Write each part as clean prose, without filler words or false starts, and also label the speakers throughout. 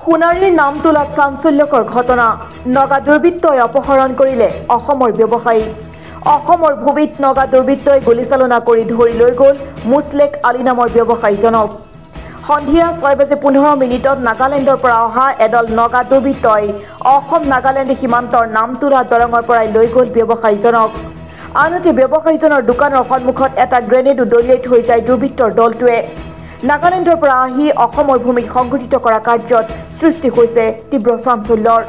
Speaker 1: সোণাৰীৰ নাম তোলাত চাঞ্চল্যকৰ ঘটনা নগা দুৰ্বৃত্তই অপহৰণ কৰিলে অসমৰ ব্যৱসায়ী অসমৰ ভূমিত নগা দুৰ্বৃত্তই গুলীচালনা কৰি ধৰি লৈ গ'ল মুছলেক আলী নামৰ ব্যৱসায়ীজনক সন্ধিয়া 6:15 নাগালেণ্ডৰ পৰা অহা এডল নগা দুৰ্বৃত্তই অসম নাগালেণ্ড সীমান্তৰ নাম তোলা দলঙৰ পৰা লৈ গ'ল ব্যৱসায়ীজনক আনহাতে ব্যৱসায়ীজনৰ দোকানৰ সন্মুখত এটা গ্ৰেনেড দলিয়াই থৈ যায় দুৰ্বৃত্তৰ দলটোৱে নাগালেণ্ডৰ পৰা আহি অসমৰ ভূমিত সংঘটিত কৰা কাৰ্যত সৃষ্টি হৈছে তীব্ৰ চাঞ্চল্যৰ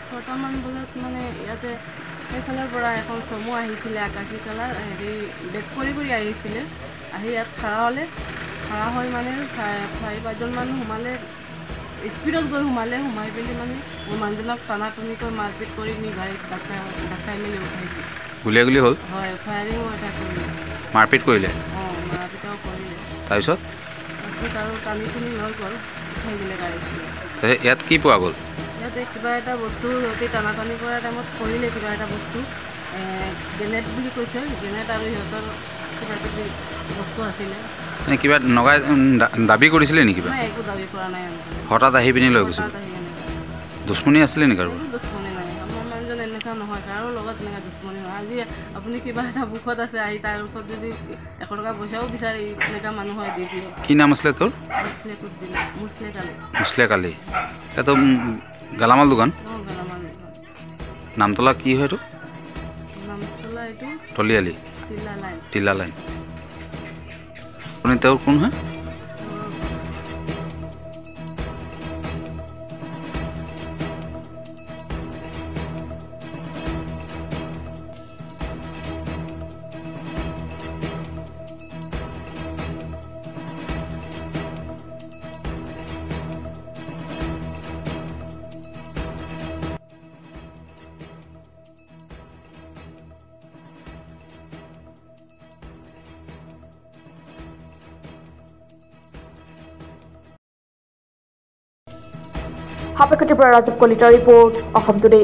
Speaker 2: ছটামান বজাত মানে ইয়াতে সেইফালৰ পৰা এখন চমু আহিছিলে আকাশী কালাৰ হেৰি বেক কৰি আহিছিলে আহি ইয়াত খাৰা হ'লে খাৰা হৈ মানে 4-5জন মানুহ সোমালে স্পীডত গৈ সোমাই পেলি মানে মোৰ মানুহজনক টানাটনিকৈ মাৰপিট কৰি নি গাড়ীত ডাকাই মেলি উঠাইছে
Speaker 3: গুলীয়াগুলি হ'ল
Speaker 2: হয় ফায়াৰিঙো এটা কৰিলে
Speaker 3: মাৰপিট কৰিলে
Speaker 2: মাৰপিটাও কৰিলে
Speaker 3: তাৰপিছত
Speaker 2: আৰু টানি লৈ গ'ল উঠাই দিলে গাড়ীত
Speaker 3: ইয়াত কি পোৱা গ'ল
Speaker 2: ইয়াতে কিবা এটা বস্তু সিহঁতে টানাটানি কৰাৰ টাইমত কৰিলে কিবা এটা বস্তু গ্ৰেনেড বুলি কৈছে গ্ৰেনেড আৰু সিহঁতৰ কিবা কিবি বস্তু আছিলে
Speaker 3: কিবা নগাই দাবী কৰিছিলে নেকি কিবা
Speaker 2: একো দাবী কৰা নাই
Speaker 3: হঠাৎ আহি পিনি লৈ গৈছে দুশ্মনী আছিলে নেকি আৰু
Speaker 2: দুশ্মনী নাই আমাৰ মানুহজন এনেকুৱা নহয় কাৰো লগত এনেকুৱা দুশ্মনী নহয় আজি আপুনি কিবা এটা বুখত আছে আহি তাৰ ওচৰত যদি 1 টকা পইচাও বিচাৰি এনেকুৱা মানুহ হয় দি দিয়ে
Speaker 3: কি নাম আছিলে তোৰ মুছলেক আলী এইটো গেলামাল দোকান নামতলা কি হয় এইটো
Speaker 2: নামতলা এইটো
Speaker 3: তলিয়ালি টিলা লাইন আপুনি তেওঁৰ কোন হয়
Speaker 1: হাপেকটিৰ পৰা ৰাজীৱ কলিতাৰ ৰিপৰ্ট অসম টুডে।